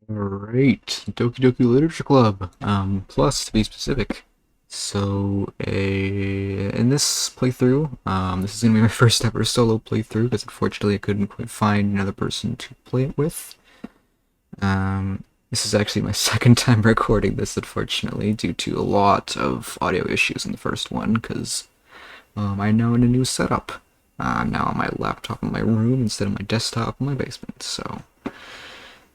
Alright, Doki Doki Literature Club, plus to be specific. In this playthrough, this is gonna be my first ever solo playthrough because unfortunately I couldn't quite find another person to play it with. This is actually my second time recording this, unfortunately, due to a lot of audio issues in the first one, because I'm now in a new setup. I'm now on my laptop in my room instead of my desktop in my basement, so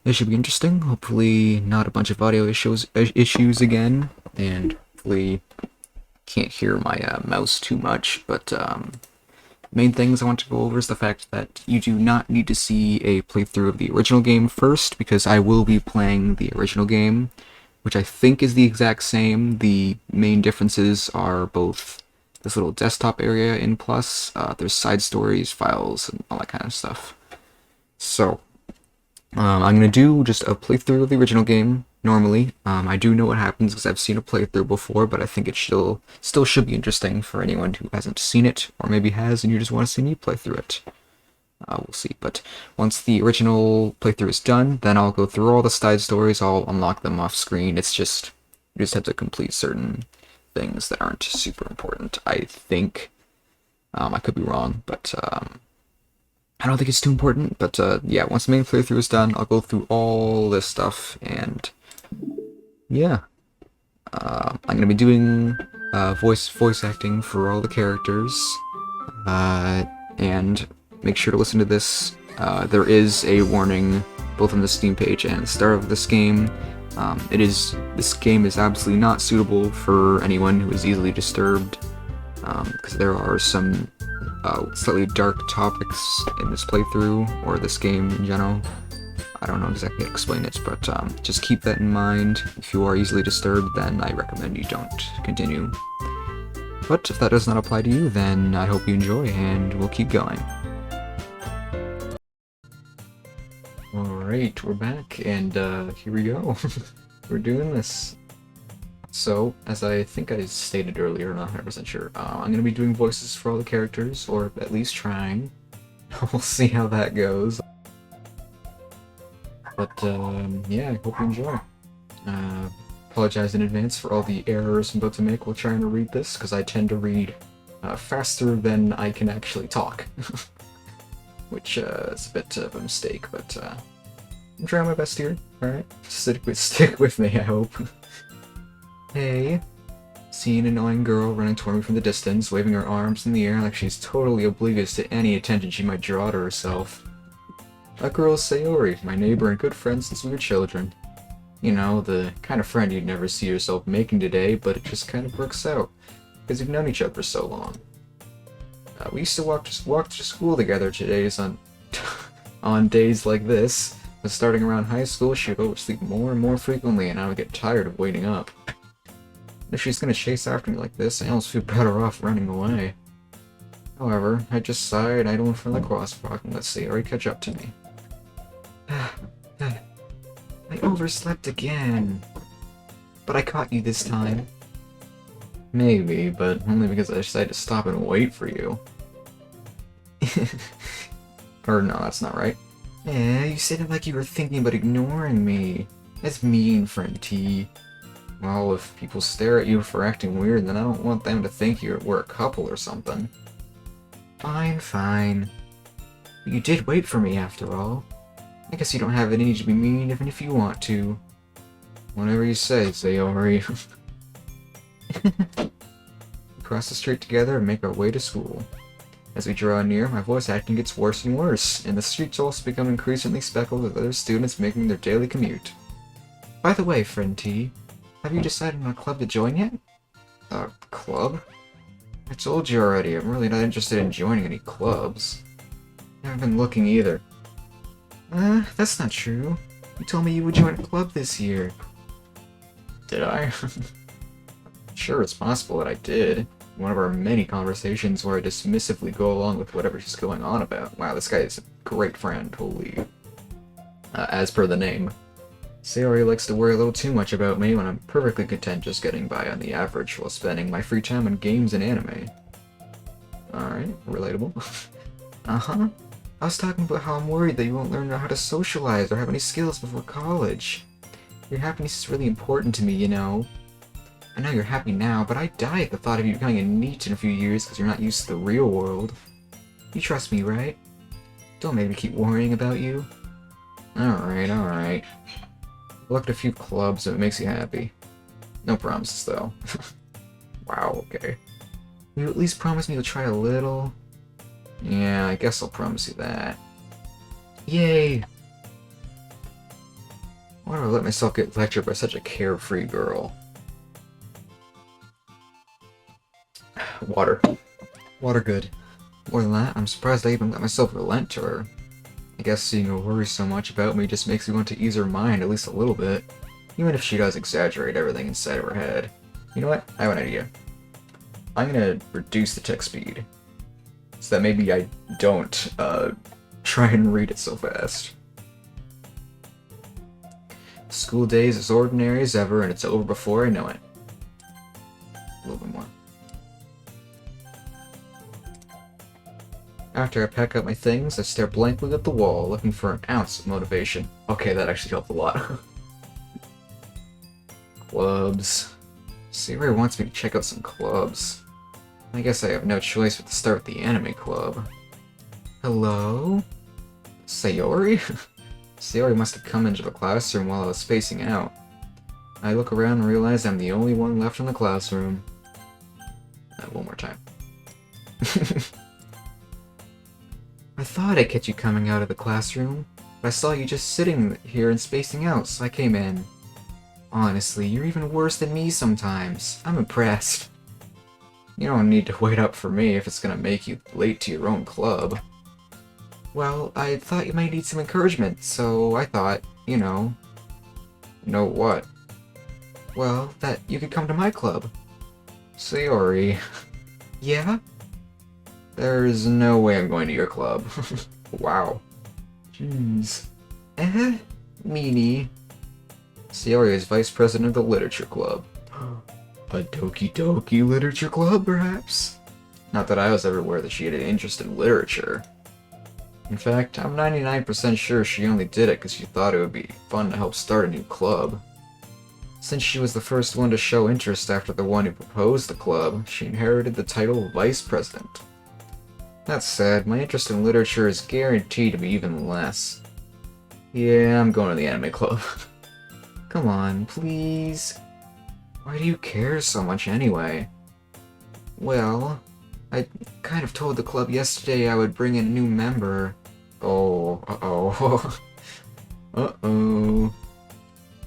this should be interesting. Hopefully not a bunch of audio issues again, and hopefully can't hear my mouse too much, but main things I want to go over is the fact that you do not need to see a playthrough of the original game first, because I will be playing the original game, which I think is the exact same. The main differences are both this little desktop area in Plus, there's side stories, files, and all that kind of stuff. So, I'm going to do just a playthrough of the original game, normally. I do know what happens because I've seen a playthrough before, but I think it still should be interesting for anyone who hasn't seen it, or maybe has and you just want to see me play through it. We'll see, but once the original playthrough is done, then I'll go through all the side stories, I'll unlock them off screen. It's just, you just have to complete certain things that aren't super important, I think. I could be wrong, but I don't think it's too important, but yeah, once the main playthrough is done, I'll go through all this stuff, and yeah. I'm gonna be doing voice acting for all the characters, and make sure to listen to this. There is a warning both on the Steam page and the start of this game. This game is absolutely not suitable for anyone who is easily disturbed, because there are some slightly dark topics in this playthrough, or this game in general. I don't know exactly how to explain it, but just keep that in mind. If you are easily disturbed, then I recommend you don't continue. But if that does not apply to you, then I hope you enjoy, and we'll keep going. Alright, we're back, and here we go. We're doing this. So, as I think I stated earlier, not 100% sure, I'm going to be doing voices for all the characters, or at least trying. We'll see how that goes. But, yeah, I hope you enjoy. Apologize in advance for all the errors I'm about to make while trying to read this, because I tend to read faster than I can actually talk. Which is a bit of a mistake, but I'm trying my best here, alright? Stick with me, I hope. Hey. See an annoying girl running toward me from the distance, waving her arms in the air like she's totally oblivious to any attention she might draw to herself. That girl is Sayori, my neighbor and good friend since we were children. You know, the kind of friend you'd never see yourself making today, but it just kind of works out, because you've known each other for so long. We used to walk to school together on days like this, but starting around high school, she would oversleep more and more frequently, and I would get tired of waiting up. If she's gonna chase after me like this, I almost feel better off running away. However, I just sighed, idle in front of the crosswalk, and let Sayori catch up to me. I overslept again. But I caught you this time. Maybe, but only because I decided to stop and wait for you. Or no, that's not right. Yeah, you said it like you were thinking about ignoring me. That's mean, friend T. Well, if people stare at you for acting weird, then I don't want them to think we're a couple or something. Fine, fine. But you did wait for me after all. I guess you don't have it in you to be mean even if you want to. Whatever you say, Sayori. We cross the street together and make our way to school. As we draw near, my voice acting gets worse and worse, and the streets also become increasingly speckled with other students making their daily commute. By the way, friend T, have you decided on a club to join yet? A club? I told you already, I'm really not interested in joining any clubs. I haven't been looking either. That's not true. You told me you would join a club this year. Did I? Sure, it's possible that I did. One of our many conversations where I dismissively go along with whatever she's going on about. Wow, this guy is a great friend, holy. As per the name. Sayori likes to worry a little too much about me when I'm perfectly content just getting by on the average while spending my free time on games and anime. Alright, relatable. Uh-huh. I was talking about how I'm worried that you won't learn how to socialize or have any skills before college. Your happiness is really important to me, you know. I know you're happy now, but I'd die at the thought of you becoming a NEET in a few years because you're not used to the real world. You trust me, right? Don't make me keep worrying about you. Alright, alright. Look at a few clubs if it makes you happy. No promises, though. Wow, okay. Will you at least promise me you'll try a little? Yeah, I guess I'll promise you that. Yay! Why do I let myself get lectured by such a carefree girl? Water. Water good. More than that, I'm surprised I even let myself relent to her. I guess seeing her worry so much about me just makes me want to ease her mind at least a little bit. Even if she does exaggerate everything inside of her head. You know what? I have an idea. I'm gonna reduce the text speed. So that maybe I don't, try and read it so fast. School day is as ordinary as ever, and it's over before I know it. A little bit more. After I pack up my things, I stare blankly at the wall, looking for an ounce of motivation. Okay, that actually helped a lot. Clubs. Sayori wants me to check out some clubs. I guess I have no choice but to start with the anime club. Hello? Sayori? Sayori must have come into the classroom while I was spacing out. I look around and realize I'm the only one left in the classroom. One more time. I thought I'd catch you coming out of the classroom, but I saw you just sitting here and spacing out, so I came in. Honestly, you're even worse than me sometimes. I'm impressed. You don't need to wait up for me if it's gonna make you late to your own club. Well, I thought you might need some encouragement, so I thought, you know... Know what? Well, that you could come to my club. Sayori. Yeah? There's no way I'm going to your club. Wow. Jeez. Meanie. Sayori is vice president of the literature club. A Doki literature club, perhaps? Not that I was ever aware that she had an interest in literature. In fact, I'm 99% sure she only did it because she thought it would be fun to help start a new club. Since she was the first one to show interest after the one who proposed the club, she inherited the title of vice president. That said, my interest in literature is guaranteed to be even less. Yeah, I'm going to the anime club. Come on, please. Why do you care so much anyway? Well, I kind of told the club yesterday I would bring in a new member. Oh, uh-oh. Uh-oh.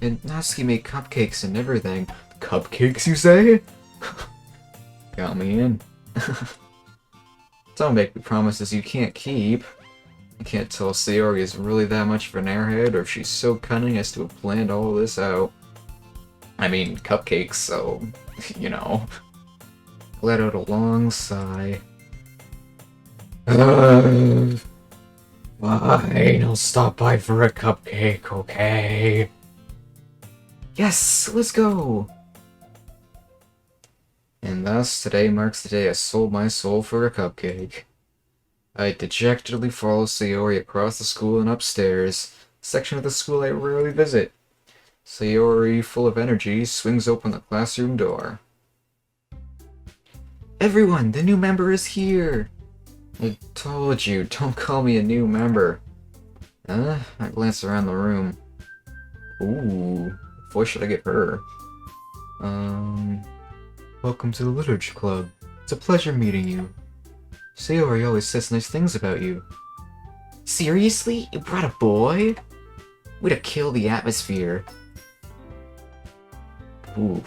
And Natsuki made cupcakes and everything. Cupcakes, you say? Got me in. Don't make me promises you can't keep. I can't tell if Sayori is really that much of an airhead or if she's so cunning as to have planned all this out. I mean, cupcakes, so, you know. Let out a long sigh. Fine, I'll stop by for a cupcake, okay? Yes, let's go! And thus, today marks the day I sold my soul for a cupcake. I dejectedly follow Sayori across the school and upstairs, a section of the school I rarely visit. Sayori, full of energy, swings open the classroom door. Everyone, the new member is here! I told you, don't call me a new member. I glance around the room. Ooh, what voice should I give her? Welcome to the Literature Club. It's a pleasure meeting you. Sayori always says nice things about you. Seriously? You brought a boy? Way to kill the atmosphere. Ooh,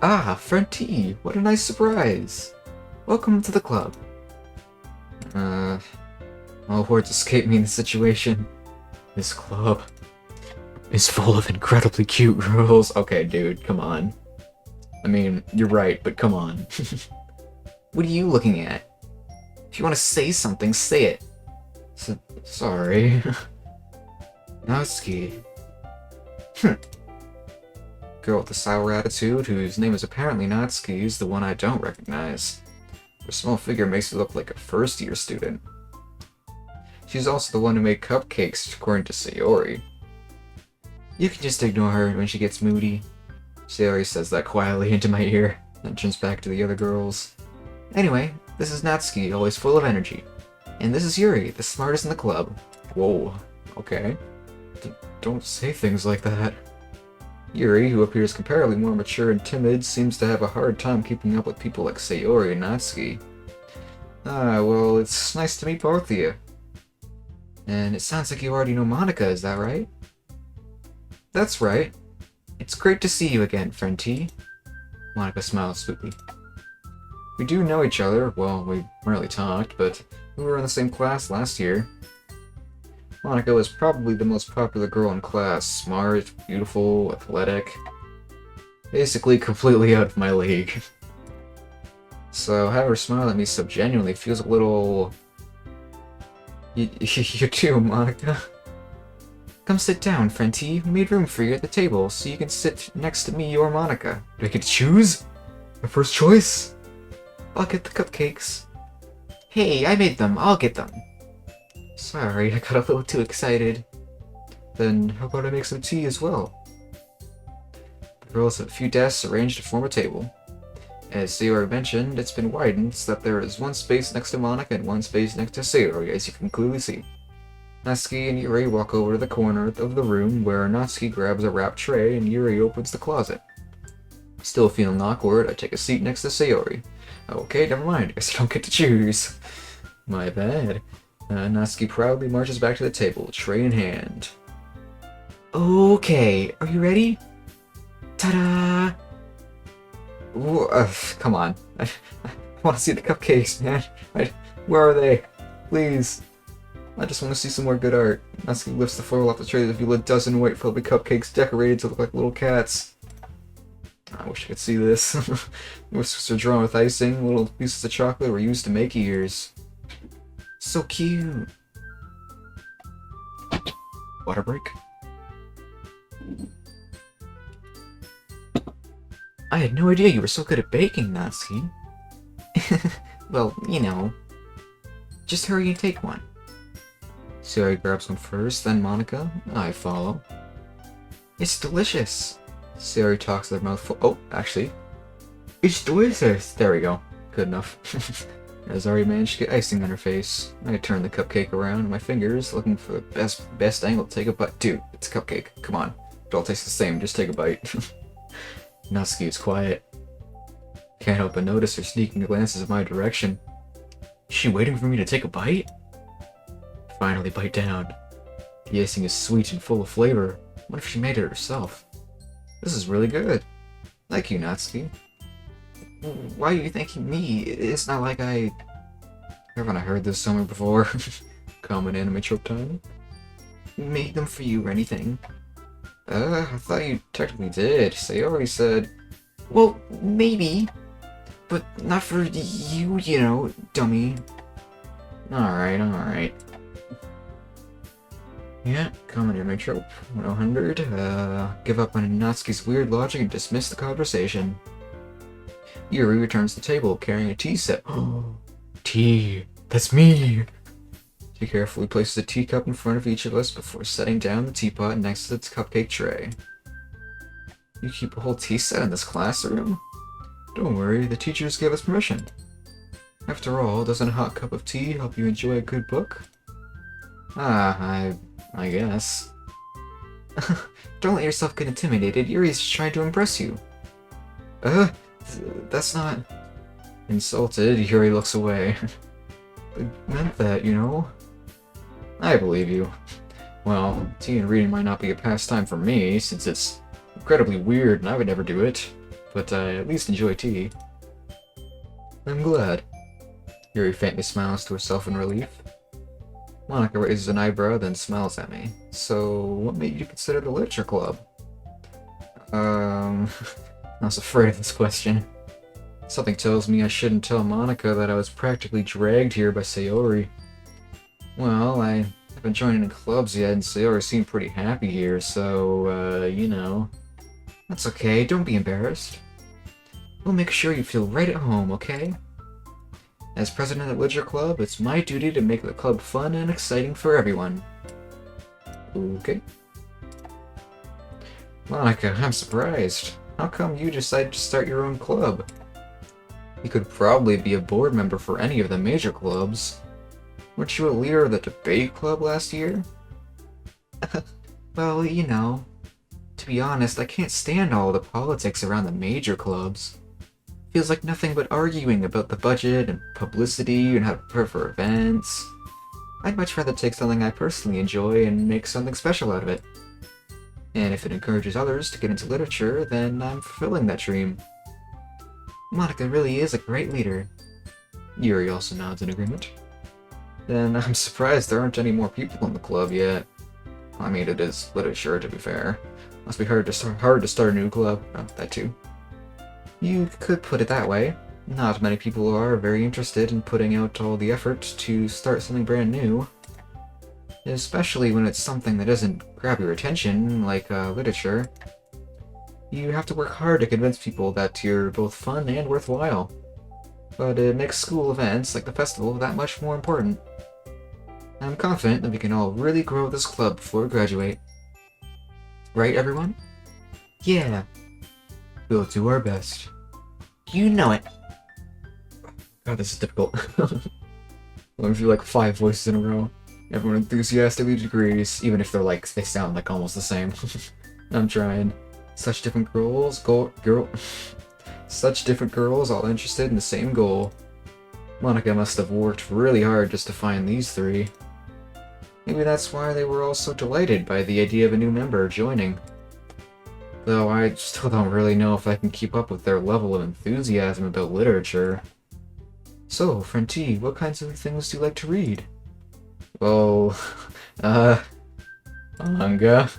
Ah, friend T, what a nice surprise. Welcome to the club. All words escape me in this situation. This club is full of incredibly cute girls. Okay, dude, come on. I mean, you're right, but come on. What are you looking at? If you want to say something, say it. Sorry. Natsuki. Girl with the sour attitude, whose name is apparently Natsuki, is the one I don't recognize. Her small figure makes her look like a first-year student. She's also the one who made cupcakes, according to Sayori. You can just ignore her when she gets moody. Sayori says that quietly into my ear, then turns back to the other girls. Anyway, this is Natsuki, always full of energy. And this is Yuri, the smartest in the club. Whoa, okay. Don't say things like that. Yuri, who appears comparatively more mature and timid, seems to have a hard time keeping up with people like Sayori and Natsuki. Ah, well, it's nice to meet both of you. And it sounds like you already know Monika, is that right? That's right. It's great to see you again, friend T. Monika smiles sweetly. We do know each other, well, we rarely talked, but we were in the same class last year. Monika was probably the most popular girl in class. Smart, beautiful, athletic. Basically completely out of my league. So have her smile at me so genuinely feels a little... You too, Monika. Come sit down, friend T. We made room for you at the table, so you can sit next to me or Monika. Do I get to choose? My first choice? I'll get the cupcakes. Hey, I made them. I'll get them. Sorry, I got a little too excited. Then how about I make some tea as well? The girls have a few desks arranged to form a table. As Sayori mentioned, it's been widened so that there is one space next to Monika and one space next to Sayori, as you can clearly see. Natsuki and Yuri walk over to the corner of the room where Natsuki grabs a wrapped tray and Yuri opens the closet. Still feeling awkward, I take a seat next to Sayori. Okay, never mind, I guess I don't get to choose. My bad. Natsuki proudly marches back to the table, tray in hand. Okay, are you ready? Ta-da! Come on. I want to see the cupcakes, man. Where are they? Please. I just want to see some more good art. Natsuki lifts the foil off the tray to reveal a dozen white fluffy cupcakes decorated to look like little cats. I wish I could see this. Whiskers are drawn with icing. Little pieces of chocolate were used to make ears. So cute. Water break? I had no idea you were so good at baking, Natsuki. Well, you know. Just hurry and take one. Sayori grabs one first, then Monika. I follow. It's delicious. Sayori talks with her mouth full. Oh, actually. It's delicious! There we go. Good enough. As already managed to get icing on her face. I turn the cupcake around in my fingers, looking for the best angle to take a bite. Dude, it's a cupcake. Come on. It all tastes the same, just take a bite. Natsuki is quiet. Can't help but notice her sneaking glances in my direction. Is she waiting for me to take a bite? Finally bite down. The icing is sweet and full of flavor. What if she made it herself? This is really good. Thank you, Natsuki. Why are you thanking me? It's not like haven't I heard this somewhere before? Common anime trope time. Made them for you or anything. I thought you technically did. Sayori said... Well, maybe. But not for you, you know, dummy. Alright. Yeah, common anime trope. 100. Give up on Natsuki's weird logic and dismiss the conversation. Yuri returns to the table carrying a tea set. Tea! That's me! She carefully places a teacup in front of each of us before setting down the teapot next to its cupcake tray. You keep a whole tea set in this classroom? Don't worry, the teachers gave us permission. After all, doesn't a hot cup of tea help you enjoy a good book? I guess. Don't let yourself get intimidated. Yuri's just trying to impress you. That's not... Insulted, Yuri looks away. I meant that, you know? I believe you. Well, tea and reading might not be a pastime for me, since it's incredibly weird and I would never do it. But I at least enjoy tea. I'm glad. Yuri faintly smiles to herself in relief. Monika raises an eyebrow, then smiles at me. So, what made you consider the literature club? I was afraid of this question. Something tells me I shouldn't tell Monika that I was practically dragged here by Sayori. Well, I haven't joined any clubs yet, and Sayori seemed pretty happy here, so, you know. That's okay, don't be embarrassed. We'll make sure you feel right at home, okay? As president of Literature Club, it's my duty to make the club fun and exciting for everyone. Okay. Monica, I'm surprised. How come you decided to start your own club? You could probably be a board member for any of the major clubs. Weren't you a leader of the debate club last year? Well, you know, to be honest, I can't stand all the politics around the major clubs. Feels like nothing but arguing about the budget and publicity and how to prepare for events. I'd much rather take something I personally enjoy and make something special out of it. And if it encourages others to get into literature, then I'm fulfilling that dream. Monica really is a great leader. Yuri also nods in agreement. Then I'm surprised there aren't any more people in the club yet. I mean, it is literature, to be fair. Must be hard to start a new club. Oh, that too. You could put it that way. Not many people are very interested in putting out all the effort to start something brand new. Especially when it's something that doesn't grab your attention, like literature. You have to work hard to convince people that you're both fun and worthwhile. But it makes school events like the festival that much more important. I'm confident that we can all really grow this club before we graduate. Right, everyone? Yeah. We'll do our best. You know it. God, this is difficult. Going through like 5 voices in a row. Everyone enthusiastically agrees, even if they sound like almost the same. I'm trying. Such different Such different girls, all interested in the same goal. Monica must have worked really hard just to find these 3. Maybe that's why they were all so delighted by the idea of a new member joining. Though I still don't really know if I can keep up with their level of enthusiasm about literature. So, friend T, what kinds of things do you like to read? Well, manga.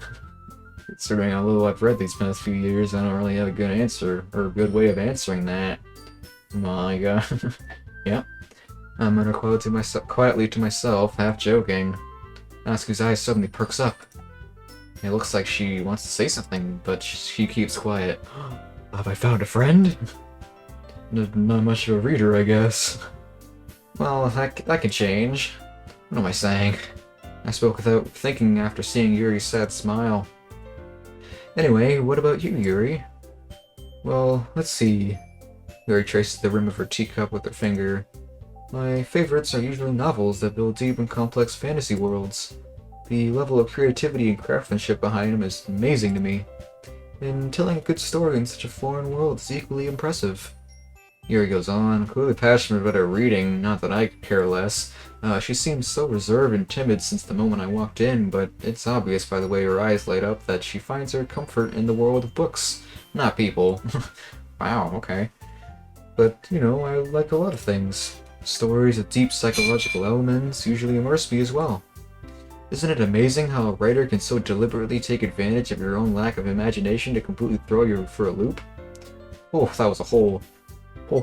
Considering how little I've read these past few years, I don't really have a good answer, or a good way of answering that. Manga. Yep. I'm gonna quietly to myself, half joking. Natsuko's eyes suddenly perks up. It looks like she wants to say something, but she keeps quiet. Have I found a friend? Not much of a reader, I guess. Well, that can change. What am I saying? I spoke without thinking after seeing Yuri's sad smile. Anyway, what about you, Yuri? Well, let's see. Yuri traces the rim of her teacup with her finger. My favorites are usually novels that build deep and complex fantasy worlds. The level of creativity and craftsmanship behind them is amazing to me. And telling a good story in such a foreign world is equally impressive. Yuri goes on, clearly passionate about her reading, not that I could care less. She seems so reserved and timid since the moment I walked in, but it's obvious by the way her eyes light up that she finds her comfort in the world of books, not people. Wow, okay. But, you know, I like a lot of things. Stories with deep psychological elements usually immerse me as well. Isn't it amazing how a writer can so deliberately take advantage of your own lack of imagination to completely throw you for a loop? Oh, that was a whole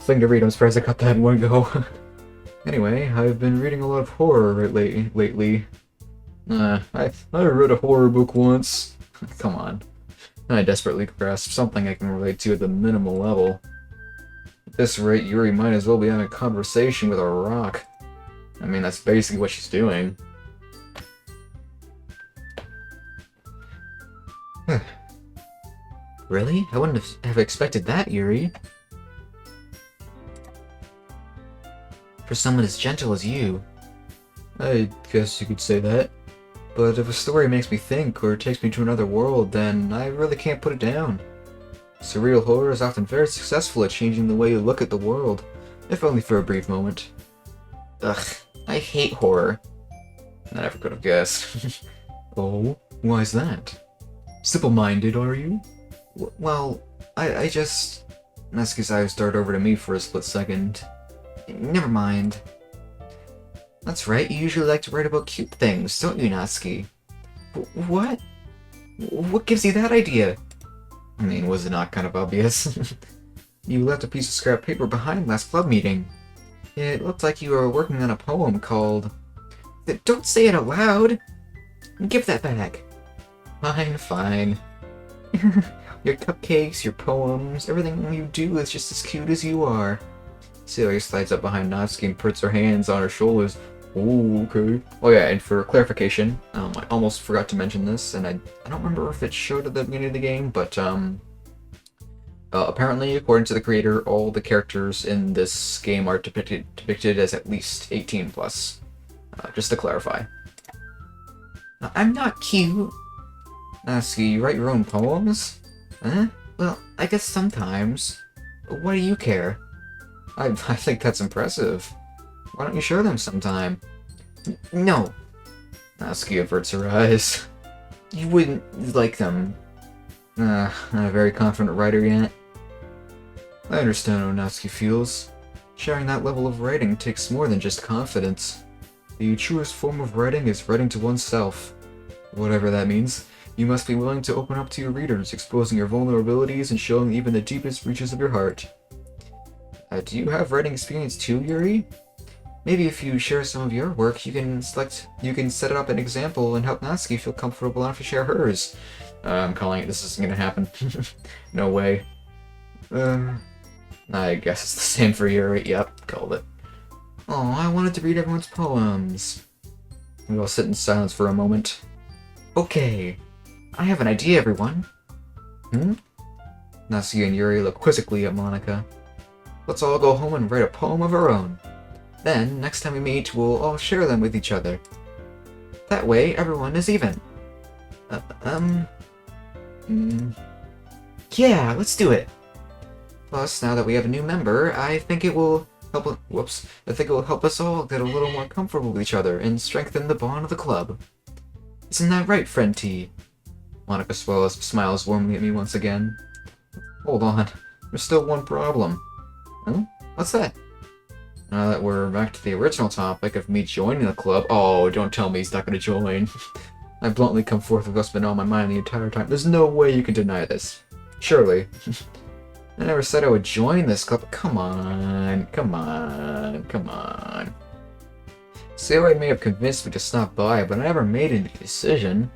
thing to read. I'm surprised I got that in one go. Anyway, I've been reading a lot of horror lately. I read a horror book once. Come on. I desperately grasp something I can relate to at the minimal level. At this rate, Yuri might as well be having a conversation with a rock. I mean, that's basically what she's doing. Really? I wouldn't have expected that, Yuri. For someone as gentle as you. I guess you could say that. But if a story makes me think or takes me to another world, then I really can't put it down. Surreal horror is often very successful at changing the way you look at the world, if only for a brief moment. Ugh, I hate horror. I never could have guessed. Oh, why's that? Simple-minded, are you? Well, I just... Natsuki's eyes dart over to me for a split second. Never mind. That's right, you usually like to write about cute things, don't you, Natsuki? What? What gives you that idea? I mean, was it not kind of obvious? You left a piece of scrap paper behind last club meeting. It looked like you were working on a poem called... Don't say it out loud! Give that back. Fine, fine. Your cupcakes, your poems, everything you do is just as cute as you are. Celia slides up behind Natsuki and puts her hands on her shoulders. Oh, okay. Oh yeah, and for clarification, I almost forgot to mention this, and I don't remember if it showed at the beginning of the game, but apparently, according to the creator, all the characters in this game are depicted as at least 18 plus. Just to clarify. I'm not cute. Natsuki, you write your own poems? Huh? Well, I guess sometimes. Why do you care? I think that's impressive. Why don't you share them sometime? No. Natsuki averts her eyes. You wouldn't like them. Not a very confident writer yet. I understand how Natsuki feels. Sharing that level of writing takes more than just confidence. The truest form of writing is writing to oneself. Whatever that means, you must be willing to open up to your readers, exposing your vulnerabilities and showing even the deepest reaches of your heart. Do you have writing experience too, Yuri? Maybe if you share some of your work, you can set up an example and help Natsuki feel comfortable enough to share hers. I'm calling it. This isn't gonna happen. No way. I guess it's the same for Yuri. Yep, called it. Oh, I wanted to read everyone's poems. We all sit in silence for a moment. Okay, I have an idea, everyone. Natsuki and Yuri look quizzically at Monika. Let's all go home and write a poem of our own. Then, next time we meet, we'll all share them with each other. That way, everyone is even. Yeah, let's do it. Plus, now that we have a new member, I think it will help. I think it will help us all get a little more comfortable with each other and strengthen the bond of the club. Isn't that right, friend T? Monika smiles warmly at me once again. Hold on, there's still one problem. Huh? What's that? Now that we're back to the original topic of me joining the club. Oh, don't tell me he's not going to join. I bluntly come forth with what's been on my mind the entire time. There's no way you can deny this. Surely. I never said I would join this club. Come on. Sailor may have convinced me to stop by, but I never made any decision.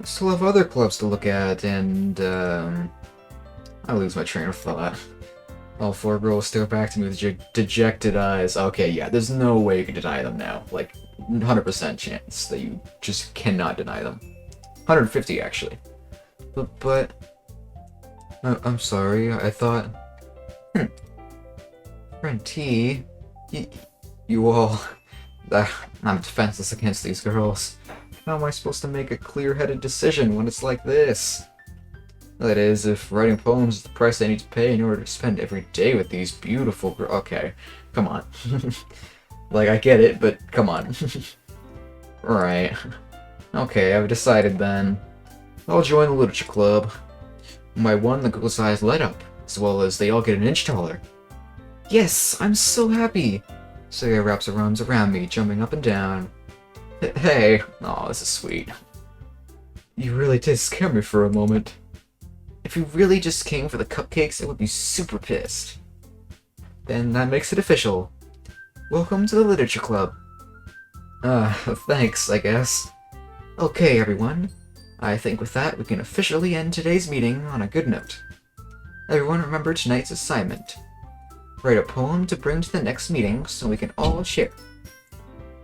I still have other clubs to look at, and, I lose my train of thought. All four girls stare back to me with dejected eyes. Okay, yeah, there's no way you can deny them now. Like, 100% chance that you just cannot deny them. 150, actually. But... I'm sorry, I thought... Friend T... You all... I'm defenseless against these girls. How am I supposed to make a clear-headed decision when it's like this? That is, if writing poems is the price I need to pay in order to spend every day with these beautiful girls. Okay, come on. Like, I get it, but come on. Right. Okay, I've decided then. I'll join the literature club. By one, the girls' eyes light up, as well as they all get an inch taller. Yes, I'm so happy! Saya wraps her arms around me, jumping up and down. Hey! Aw, this is sweet. You really did scare me for a moment. If you really just came for the cupcakes, I would be super pissed. Then that makes it official. Welcome to the Literature Club. Thanks, I guess. Okay, everyone. I think with that, we can officially end today's meeting on a good note. Everyone remember tonight's assignment. Write a poem to bring to the next meeting so we can all share.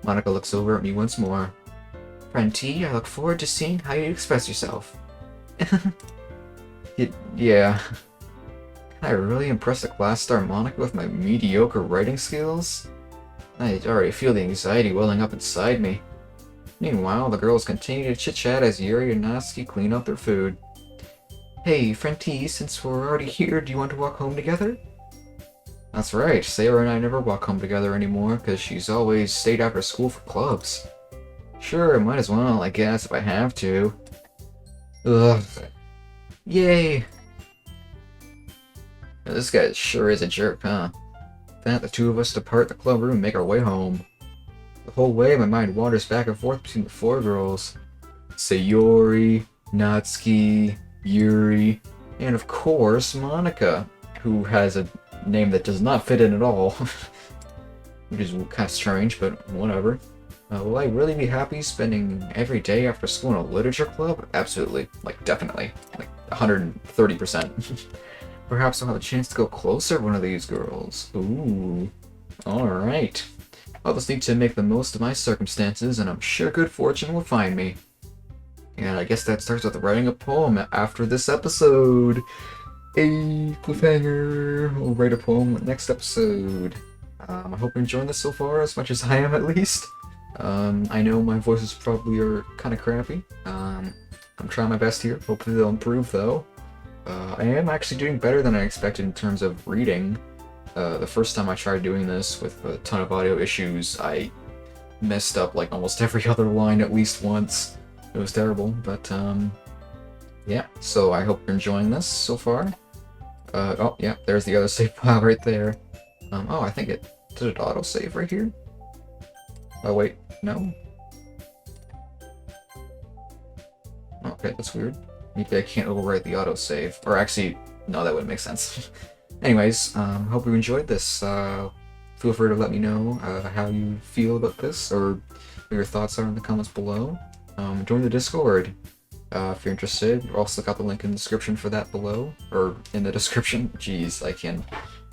Monika looks over at me once more. Friend T, I look forward to seeing how you express yourself. Yeah. Can I really impress a class star Monika with my mediocre writing skills? I already feel the anxiety welling up inside me. Meanwhile, the girls continue to chit-chat as Yuri and Natsuki clean up their food. Hey, friend T, since we're already here, do you want to walk home together? That's right, Sarah and I never walk home together anymore, because she's always stayed after school for clubs. Sure, might as well, I guess, if I have to. Ugh. Yay! This guy sure is a jerk, huh? Then the two of us depart the club room and make our way home. The whole way, my mind wanders back and forth between the four girls. Sayori, Natsuki, Yuri, and of course, Monika, who has a name that does not fit in at all. Which is kind of strange, but whatever. Will I really be happy spending every day after school in a literature club? Absolutely. Like, definitely. Like, 130%. Perhaps I'll have a chance to go closer to one of these girls. Ooh. Alright. I'll just need to make the most of my circumstances, and I'm sure good fortune will find me. And I guess that starts with writing a poem after this episode. A cliffhanger. We'll write a poem next episode. I hope you're enjoying this so far, as much as I am at least. I know my voices probably are kind of crappy. I'm trying my best here. Hopefully they'll improve, though. I am actually doing better than I expected in terms of reading. The first time I tried doing this with a ton of audio issues, I messed up like almost every other line at least once. It was terrible, but yeah. So I hope you're enjoying this so far. Oh yeah, there's the other save file right there. Oh, I think did it auto-save right here? Oh wait, no? Okay, that's weird. Maybe I can't overwrite the autosave. Or actually, no, that wouldn't make sense. Anyways, hope you enjoyed this. Feel free to let me know how you feel about this, or what your thoughts are in the comments below. Join the Discord if you're interested. Also got the link in the description for that below, or in the description. Jeez,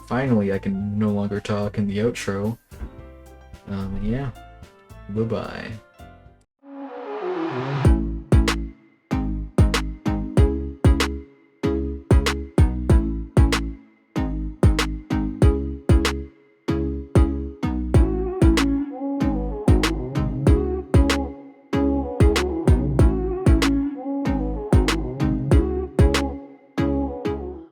finally I can no longer talk in the outro. Yeah, bye-bye.